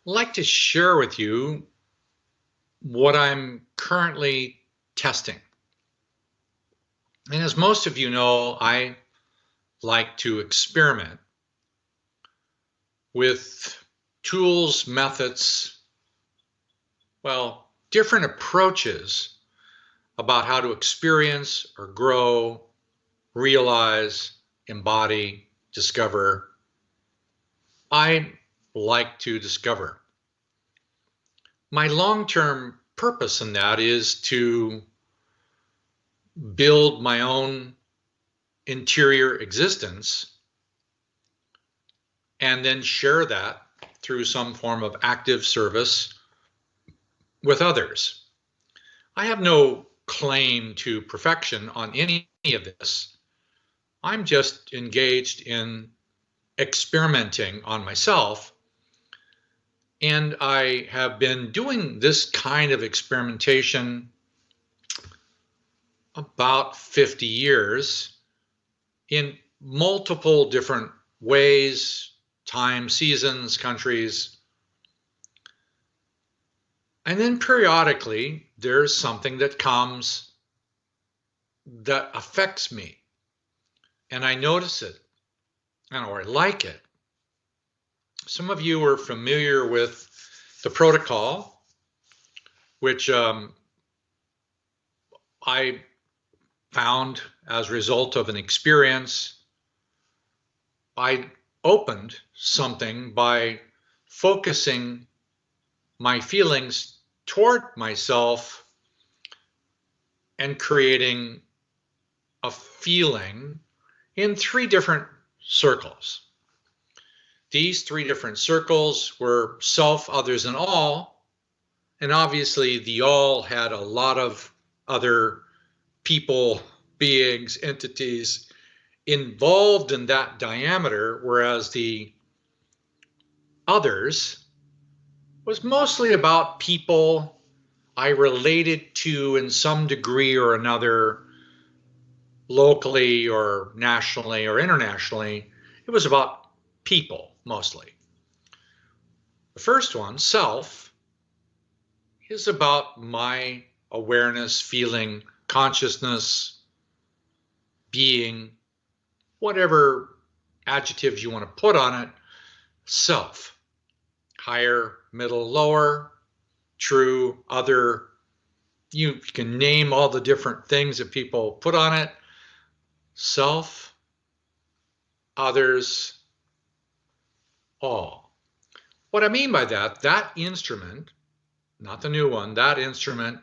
like to share with you what I'm currently testing. And as most of you know, I like to experiment with tools, methods, different approaches about how to experience or grow, realize, embody, discover. I like to discover. My long-term purpose in that is to build my own interior existence and then share that through some form of active service with others. I have no claim to perfection on any of this. I'm just engaged in experimenting on myself. And I have been doing this kind of experimentation about 50 years in multiple different ways, time, seasons, countries. And then periodically, there's something that comes that affects me. And I notice it, or I like it. Some of you are familiar with the protocol, which I found as a result of an experience. I opened something by focusing my feelings toward myself and creating a feeling in 3 different circles. These 3 different circles were self, others, and all. And obviously the all had a lot of other people, beings, entities involved in that diameter, whereas the others was mostly about people I related to in some degree or another, locally or nationally or internationally. It was about people mostly. The first one, self, is about my awareness, feeling, consciousness, being, whatever adjectives you want to put on it. Self, higher, middle, lower, true, other. You can name all the different things that people put on it. Self, others, all. What I mean by that instrument, not the new one, that instrument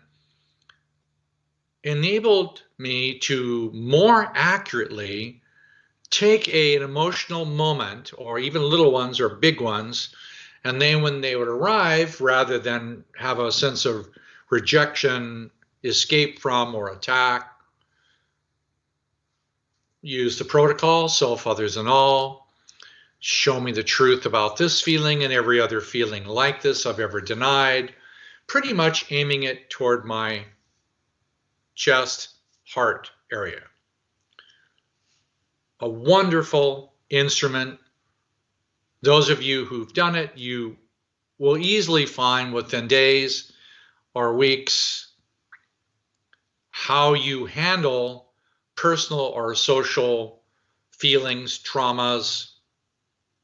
enabled me to more accurately take an emotional moment, or even little ones or big ones, and then when they would arrive, rather than have a sense of rejection, escape from, or attack, use the protocol, self, others, and all. Show me the truth about this feeling and every other feeling like this I've ever denied, pretty much aiming it toward my chest, heart area. A wonderful instrument. Those of you who've done it, you will easily find within days or weeks how you handle personal or social feelings, traumas,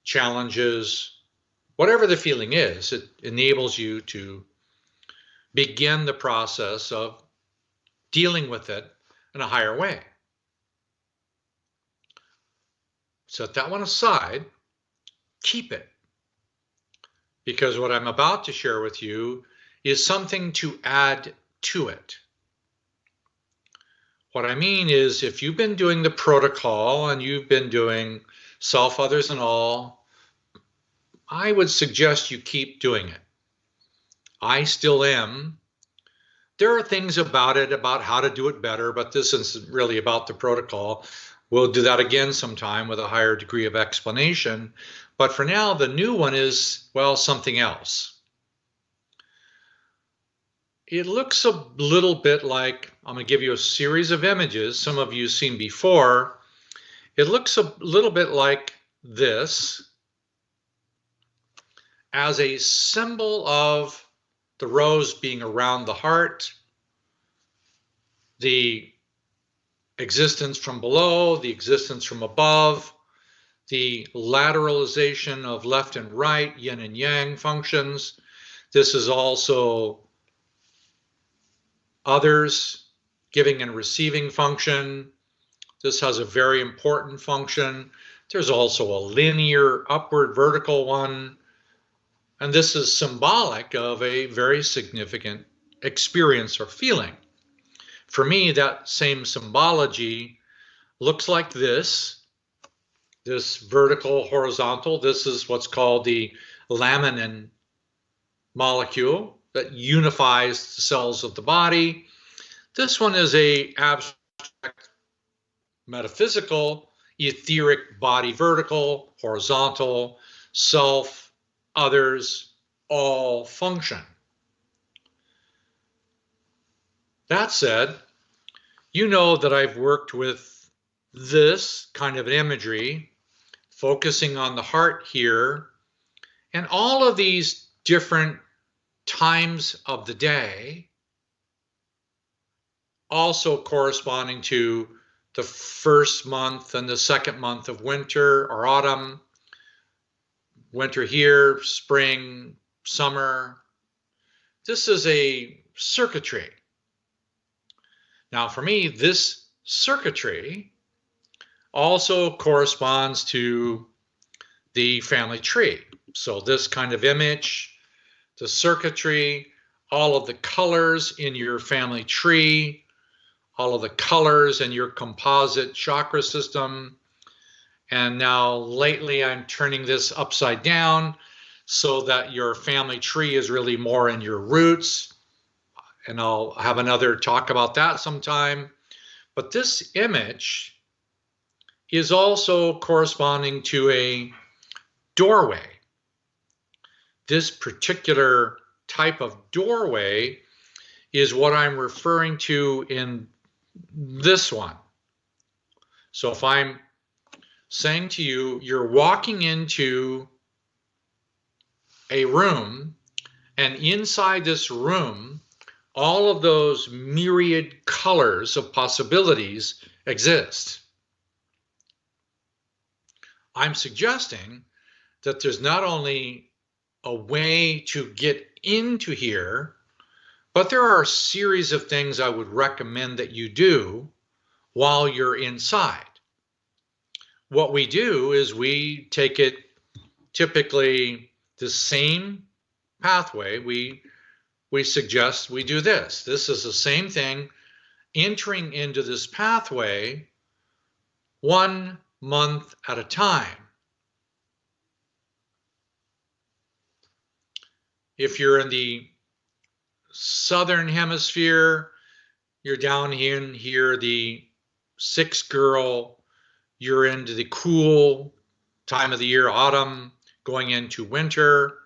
challenges, whatever the feeling is. It enables you to begin the process of dealing with it in a higher way. Set that one aside, keep it, because what I'm about to share with you is something to add to it. What I mean is, if you've been doing the protocol and you've been doing self, others, and all, I would suggest you keep doing it. I still am. There are things about it, about how to do it better, but this isn't really about the protocol. We'll do that again sometime with a higher degree of explanation. But for now, the new one is, something else. It looks a little bit like, I'm going to give you a series of images, some of you have seen before. It looks a little bit like this. as a symbol of the rose being around the heart, the existence from below, the existence from above, the lateralization of left and right, yin and yang functions. This is also others, giving and receiving function. This has a very important function. There's also a linear upward vertical one. And this is symbolic of a very significant experience or feeling. For me, that same symbology looks like this vertical, horizontal. This is what's called the laminin molecule that unifies the cells of the body. This one is a abstract, metaphysical, etheric body, vertical, horizontal, self, others, all function. That said, you know that I've worked with this kind of imagery, focusing on the heart here, and all of these different times of the day, also corresponding to the first month and the second month of winter or autumn, winter here, spring, summer. This is a circuitry. Now for me, this circuitry also corresponds to the family tree. So this kind of image, the circuitry, all of the colors in your family tree, all of the colors in your composite chakra system. And now lately I'm turning this upside down so that your family tree is really more in your roots. And I'll have another talk about that sometime. But this image is also corresponding to a doorway. This particular type of doorway is what I'm referring to in this one. So if I'm saying to you, you're walking into a room, and inside this room, all of those myriad colors of possibilities exist. I'm suggesting that there's not only a way to get into here, but there are a series of things I would recommend that you do while you're inside. What we do is we take it typically the same pathway. We suggest we do this. This is the same thing, entering into this pathway 1 month at a time. If you're in the southern hemisphere, you're down in here, the 6th girl, you're into the cool time of the year, autumn, going into winter.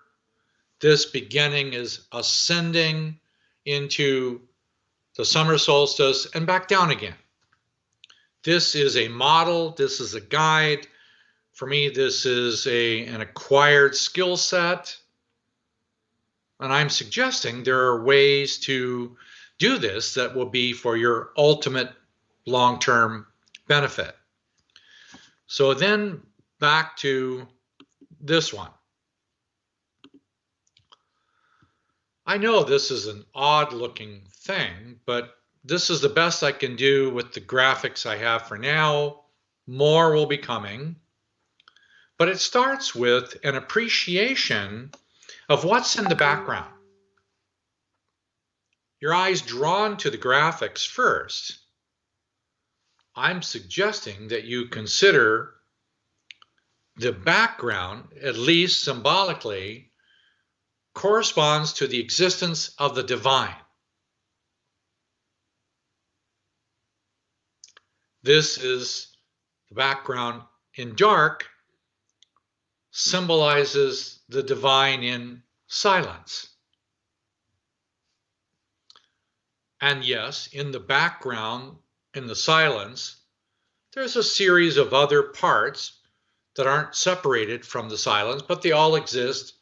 This beginning is ascending into the summer solstice and back down again. This is a model. This is a guide. For me, this is an acquired skill set. And I'm suggesting there are ways to do this that will be for your ultimate long-term benefit. So then back to this one. I know this is an odd looking thing, but this is the best I can do with the graphics I have for now. More will be coming. But it starts with an appreciation of what's in the background. Your eyes drawn to the graphics first. I'm suggesting that you consider the background, at least symbolically, corresponds to the existence of the divine. This is the background in dark, symbolizes the divine in silence. And yes, in the background, in the silence, there's a series of other parts that aren't separated from the silence, but they all exist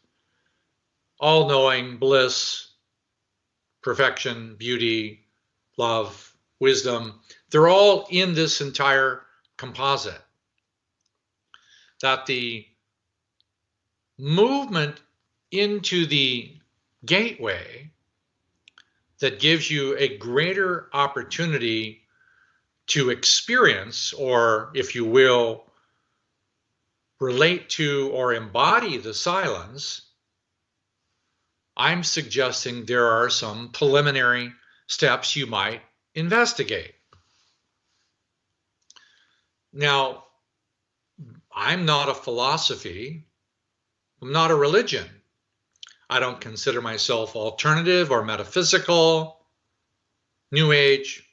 all-knowing, bliss, perfection, beauty, love, wisdom. They're all in this entire composite. That the movement into the gateway that gives you a greater opportunity to experience, or if you will, relate to or embody the silence, I'm suggesting there are some preliminary steps you might investigate. Now, I'm not a philosophy. I'm not a religion. I don't consider myself alternative or metaphysical, New Age.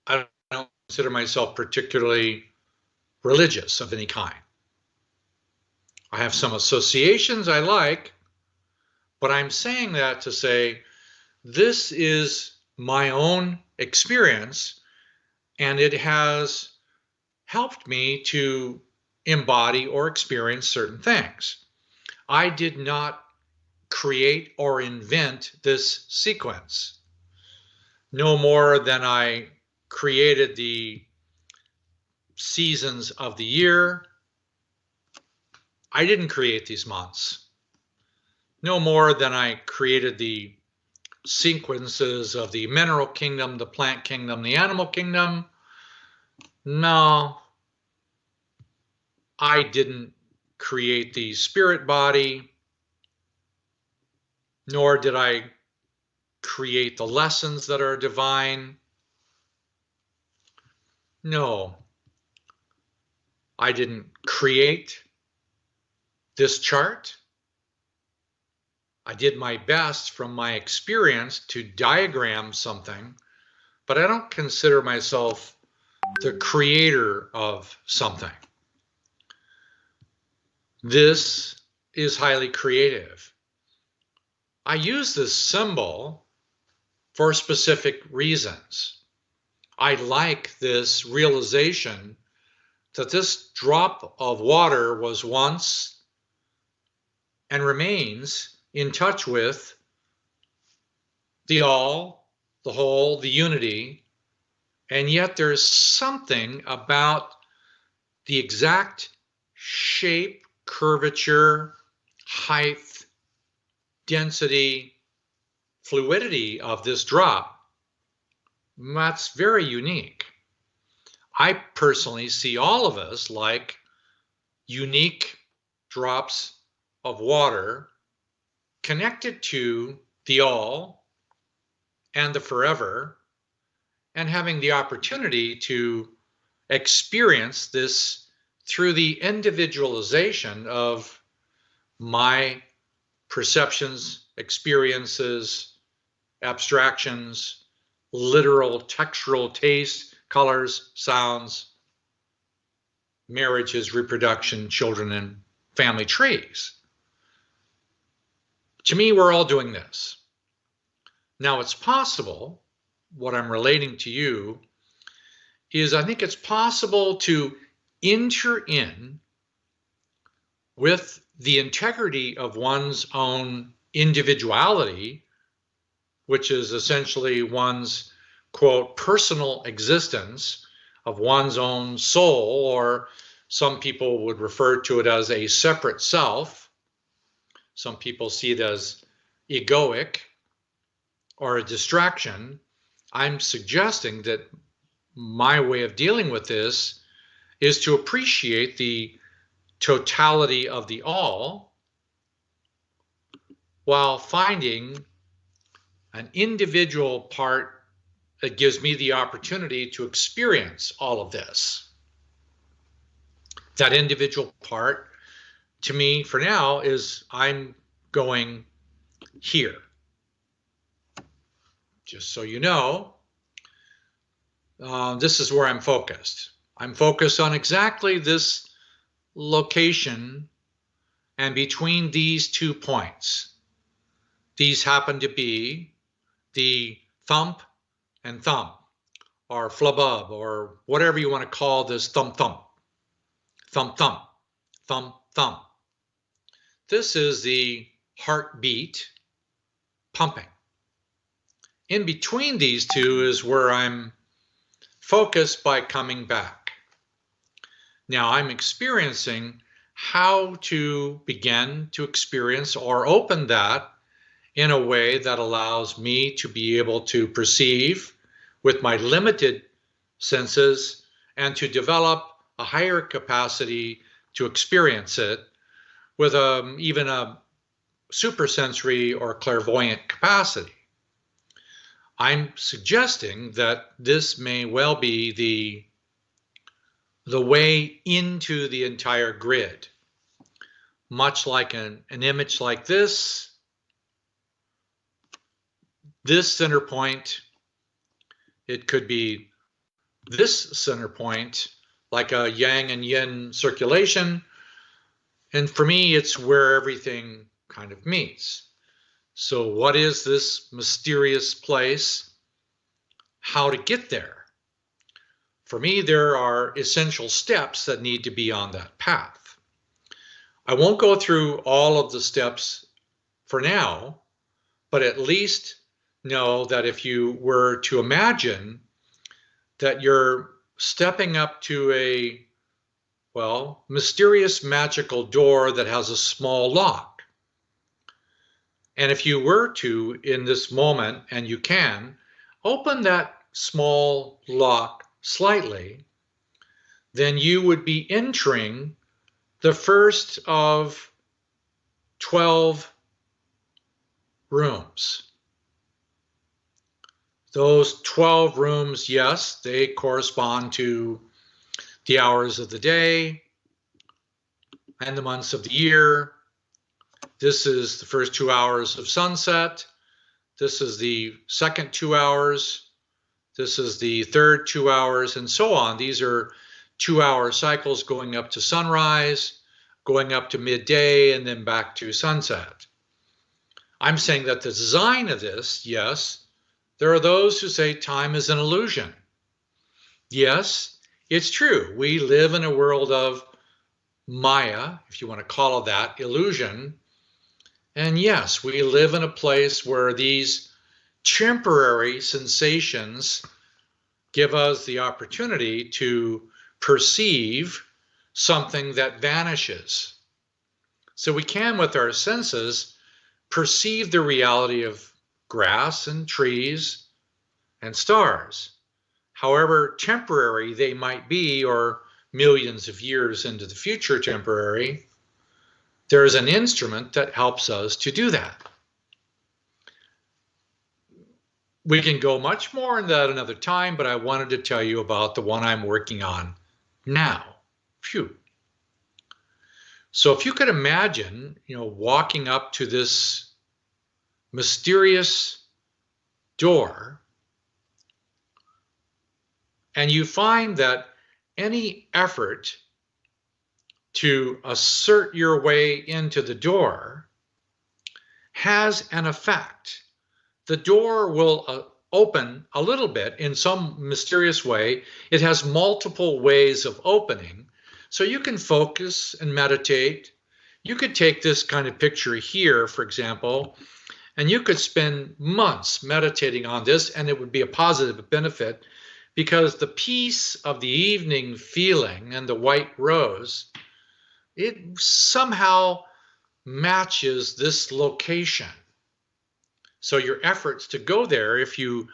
I don't consider myself particularly religious of any kind. I have some associations I like, but I'm saying that to say this is my own experience, and it has helped me to embody or experience certain things. I did not create or invent this sequence, no more than I created the seasons of the year. I didn't create these months, no more than I created the sequences of the mineral kingdom, the plant kingdom, the animal kingdom. No, I didn't create the spirit body, nor did I create the lessons that are divine. No, I didn't create this chart. I did my best from my experience to diagram something, but I don't consider myself the creator of something. This is highly creative. I use this symbol for specific reasons. I like this realization that this drop of water was once and remains in touch with the all, the whole, the unity, and yet there's something about the exact shape, curvature, height, density, fluidity of this drop that's very unique. I personally see all of us like unique drops of water connected to the all and the forever, and having the opportunity to experience this through the individualization of my perceptions, experiences, abstractions, literal, textural taste, colors, sounds, marriages, reproduction, children, and family trees. To me, we're all doing this. Now, it's possible, what I'm relating to you is I think it's possible to enter in with the integrity of one's own individuality, which is essentially one's, quote, personal existence of one's own soul, or some people would refer to it as a separate self. Some people see it as egoic or a distraction. I'm suggesting that my way of dealing with this is to appreciate the totality of the all while finding an individual part that gives me the opportunity to experience all of this. That individual part, to me, for now, is I'm going here. Just so you know, this is where I'm focused. I'm focused on exactly this location and between these 2 points. These happen to be the thump and thumb, or flabub, or whatever you want to call this thump thump. Thump thump, thump thump. This is the heartbeat pumping. In between these two is where I'm focused by coming back. Now I'm experiencing how to begin to experience or open that in a way that allows me to be able to perceive with my limited senses and to develop a higher capacity to experience it with even a supersensory or clairvoyant capacity. I'm suggesting that this may well be the way into the entire grid, much like an image like this center point. It could be this center point, like a yang and yin circulation. And for me, it's where everything kind of meets. So what is this mysterious place? How to get there? For me, there are essential steps that need to be on that path. I won't go through all of the steps for now, but at least know that if you were to imagine that you're stepping up to a, well, mysterious magical door that has a small lock. And if you were to, in this moment, and you can, open that small lock slightly, then you would be entering the first of 12 rooms. Those 12 rooms, yes, they correspond to the hours of the day and the months of the year. This is the first 2 hours of sunset. This is the second 2 hours. This is the third 2 hours, and so on. These are 2-hour cycles going up to sunrise, going up to midday, and then back to sunset. I'm saying that the design of this, yes, there are those who say time is an illusion. Yes, it's true. We live in a world of Maya, if you want to call it that, illusion. And yes, we live in a place where these temporary sensations give us the opportunity to perceive something that vanishes. So we can, with our senses, perceive the reality of grass and trees and stars. However temporary they might be, or millions of years into the future temporary, there is an instrument that helps us to do that. We can go much more into that another time, but I wanted to tell you about the one I'm working on now. Phew. So if you could imagine, walking up to this mysterious door, and you find that any effort to assert your way into the door has an effect. The door will open a little bit in some mysterious way. It has multiple ways of opening. So you can focus and meditate. You could take this kind of picture here, for example, and you could spend months meditating on this, and it would be a positive benefit, because the peace of the evening feeling and the white rose, it somehow matches this location. So your efforts to go there, if you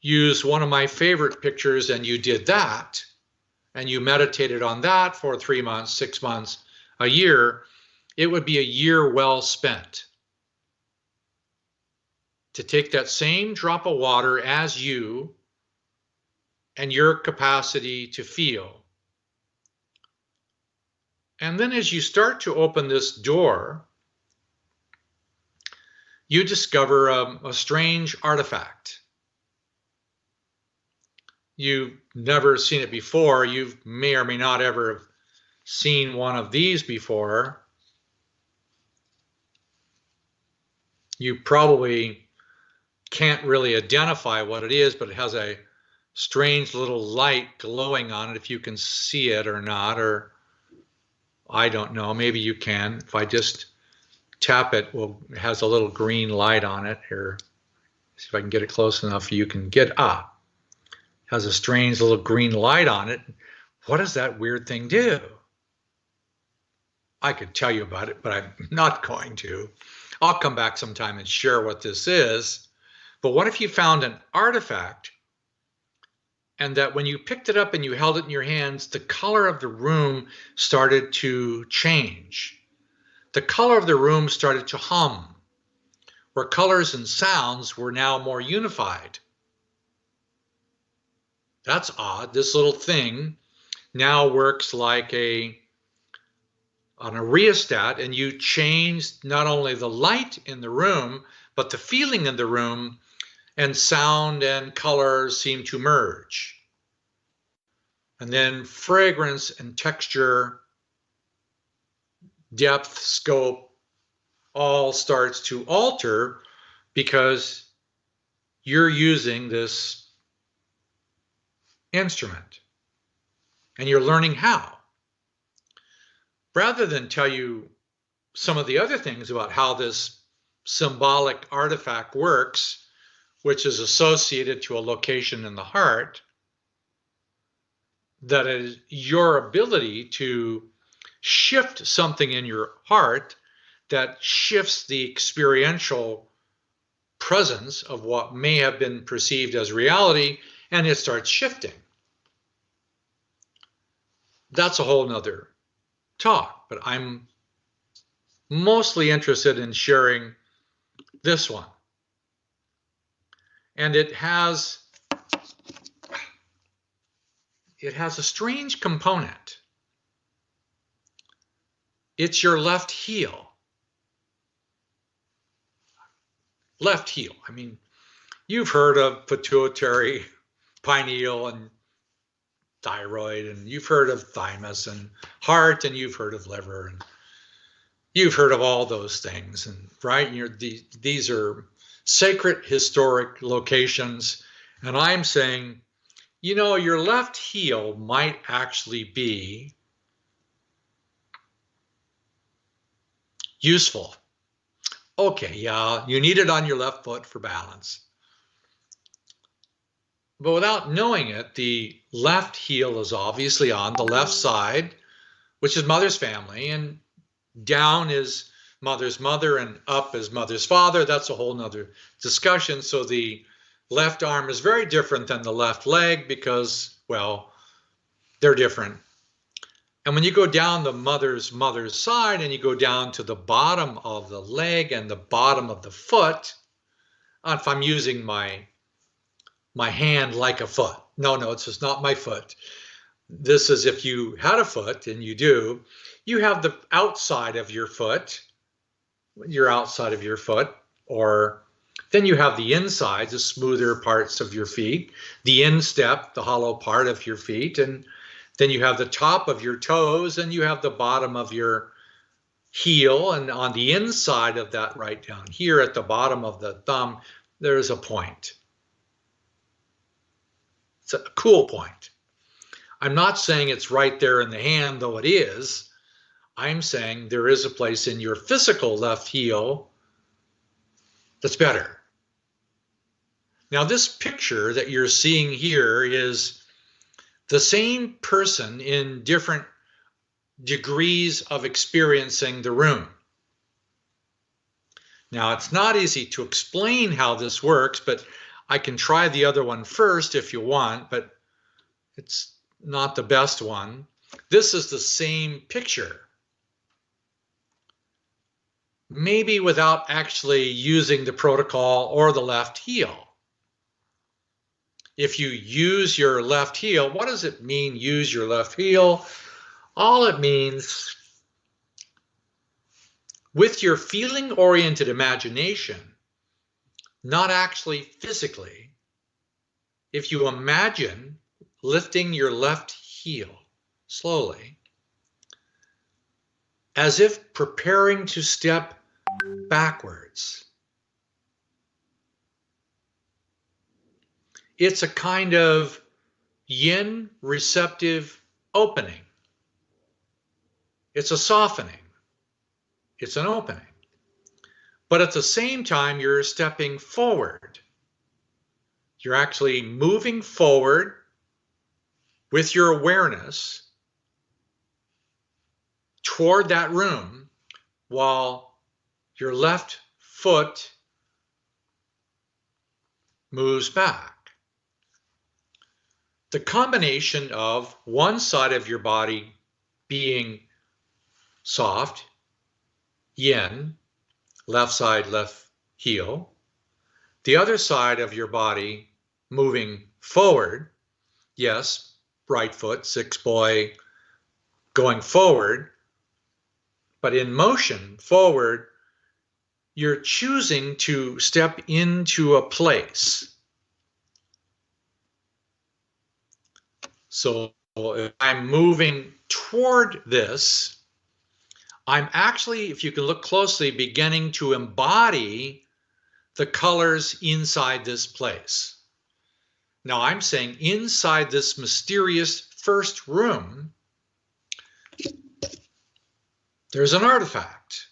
use one of my favorite pictures and you did that, and you meditated on that for 3 months, 6 months, a year, it would be a year well spent. To take that same drop of water as you and your capacity to feel. And then as you start to open this door, you discover a strange artifact. You've never seen it before. You may or may not ever have seen one of these before. You probably can't really identify what it is, but it has a strange little light glowing on it, if you can see it or not, or I don't know, maybe you can. If I just tap it, it has a little green light on it here. See if I can get it close enough you can get, has a strange little green light on it. What does that weird thing do? I could tell you about it, but I'm not going to. I'll come back sometime and share what this is. But what if you found an artifact and that when you picked it up and you held it in your hands, the color of the room started to change. The color of the room started to hum, where colors and sounds were now more unified. That's odd. This little thing now works like on a rheostat, and you change not only the light in the room, but the feeling in the room, and sound and color seem to merge. And then fragrance and texture, depth, scope, all starts to alter because you're using this instrument and you're learning how. Rather than tell you some of the other things about how this symbolic artifact works, which is associated to a location in the heart, that is your ability to shift something in your heart that shifts the experiential presence of what may have been perceived as reality, and it starts shifting. That's a whole nother talk, but I'm mostly interested in sharing this one. And it has a strange component. It's your left heel. Left heel. I mean, you've heard of pituitary, pineal, and thyroid, and you've heard of thymus and heart, and you've heard of liver, and you've heard of all those things, and right? These are sacred historic locations, and I'm saying, you know, your left heel might actually be useful. Okay, yeah, you need it on your left foot for balance. But without knowing it, the left heel is obviously on the left side, which is mother's family, and down is mother's mother and up is mother's father. That's a whole nother discussion. So the left arm is very different than the left leg because, well, they're different. And when you go down the mother's side and you go down to the bottom of the leg and the bottom of the foot, if I'm using my hand like a foot. No, it's just not my foot. This is if you had a foot, and you do, you have the outside of your foot, or then you have the inside, the smoother parts of your feet, the instep, the hollow part of your feet, and then you have the top of your toes, and you have the bottom of your heel, and on the inside of that, right down here at the bottom of the thumb, there's a point. It's a cool point. I'm not saying it's right there in the hand, though it is. I'm saying there is a place in your physical left heel that's better. Now, this picture that you're seeing here is the same person in different degrees of experiencing the room. Now, it's not easy to explain how this works, but I can try the other one first if you want, but it's not the best one. This is the same picture, maybe without actually using the protocol or the left heel. If you use your left heel, what does it mean, use your left heel? All it means, with your feeling-oriented imagination, not actually physically, if you imagine lifting your left heel slowly, as if preparing to step backwards, it's a kind of yin receptive opening. It's a softening. It's an opening. but at the same time, you're stepping forward. You're actually moving forward with your awareness toward that room while your left foot moves back. The combination of one side of your body being soft, yin, left side, left heel, the other side of your body moving forward, yes, right foot, six boy, going forward, but in motion forward, you're choosing to step into a place. So if I'm moving toward this, I'm actually, if you can look closely, beginning to embody the colors inside this place. Now I'm saying inside this mysterious first room, there's an artifact.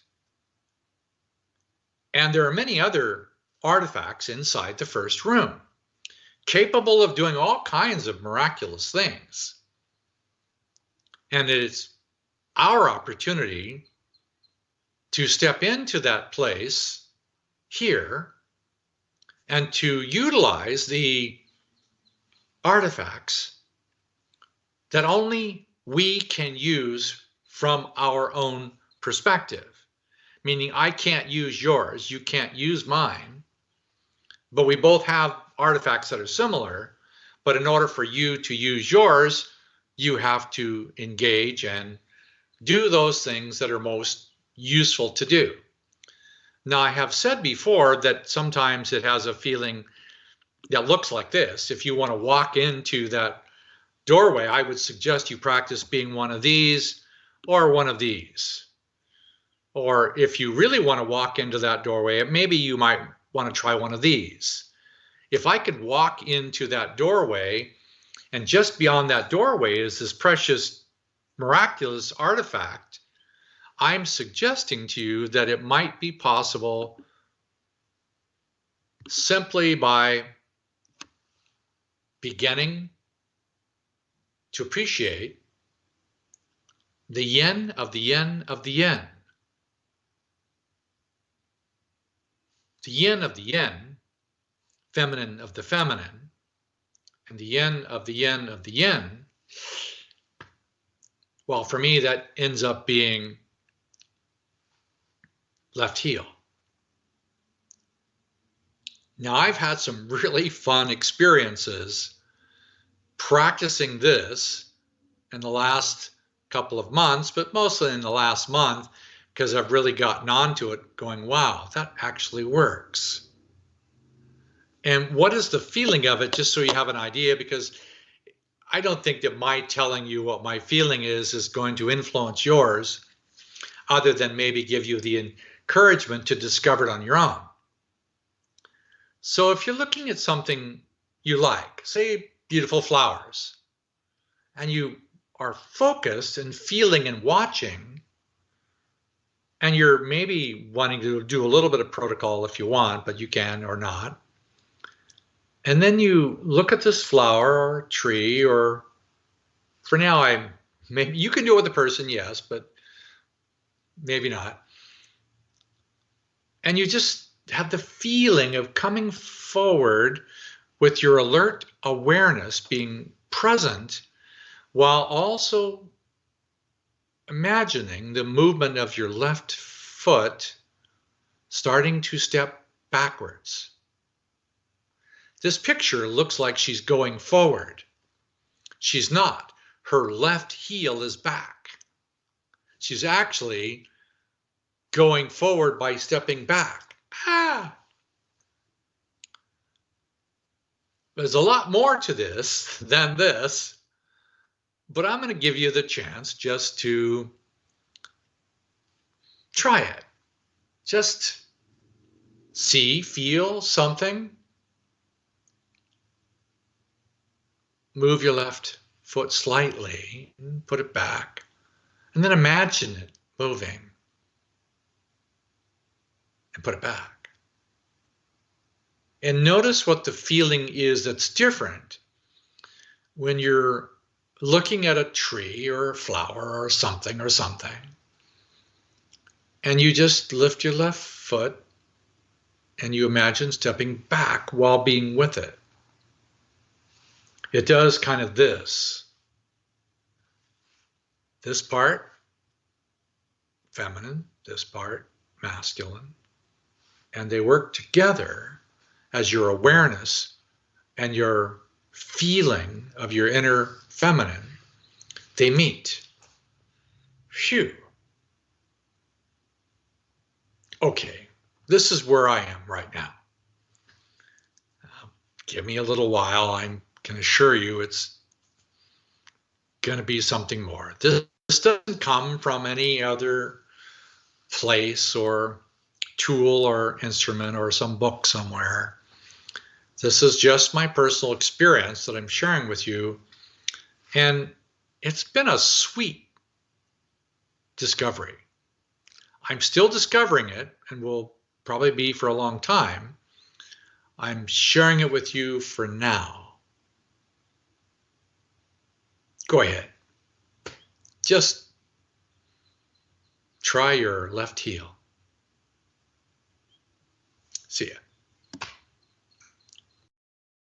And there are many other artifacts inside the first room, capable of doing all kinds of miraculous things. And it's our opportunity to step into that place here and to utilize the artifacts that only we can use from our own perspective. Meaning I can't use yours, you can't use mine, but we both have artifacts that are similar. But in order for you to use yours, you have to engage and do those things that are most useful to do. Now, I have said before that sometimes it has a feeling that looks like this. If you want to walk into that doorway, I would suggest you practice being one of these or one of these. Or if you really want to walk into that doorway, maybe you might want to try one of these. If I could walk into that doorway, and just beyond that doorway is this precious, miraculous artifact, I'm suggesting to you that it might be possible simply by beginning to appreciate the yin of the yin of the yin. The yin of the yin, feminine of the feminine, and the yin of the yin of the yin. Well, for me, that ends up being left heel. Now, I've had some really fun experiences practicing this in the last couple of months, but mostly in the last month, because I've really gotten onto it going, wow, that actually works. And what is the feeling of it, just so you have an idea, because I don't think that my telling you what my feeling is going to influence yours, other than maybe give you the encouragement to discover it on your own. So if you're looking at something you like, say beautiful flowers, and you are focused and feeling and watching, and you're maybe wanting to do a little bit of protocol if you want, but you can or not. And then you look at this flower or tree, or for now, maybe you can do it with a person, yes, but maybe not. And you just have the feeling of coming forward with your alert awareness being present, while also imagining the movement of your left foot starting to step backwards. This picture looks like she's going forward. She's not. Her left heel is back. She's actually going forward by stepping back. There's a lot more to this than this, but I'm going to give you the chance just to try it. Just see, feel something. Move your left foot slightly, put it back, and then imagine it moving. and put it back. And notice what the feeling is that's different when you're looking at a tree or a flower or something, and you just lift your left foot and you imagine stepping back while being with it. It does kind of this part feminine, this part masculine, and they work together as your awareness and your feeling of your inner feminine, they meet. Phew. Okay, this is where I am right now. Give me a little while. I can assure you it's going to be something more. This doesn't come from any other place or tool or instrument or some book somewhere. This is just my personal experience that I'm sharing with you. And it's been a sweet discovery. I'm still discovering it and will probably be for a long time. I'm sharing it with you for now. Go ahead. Just try your left heel. See ya.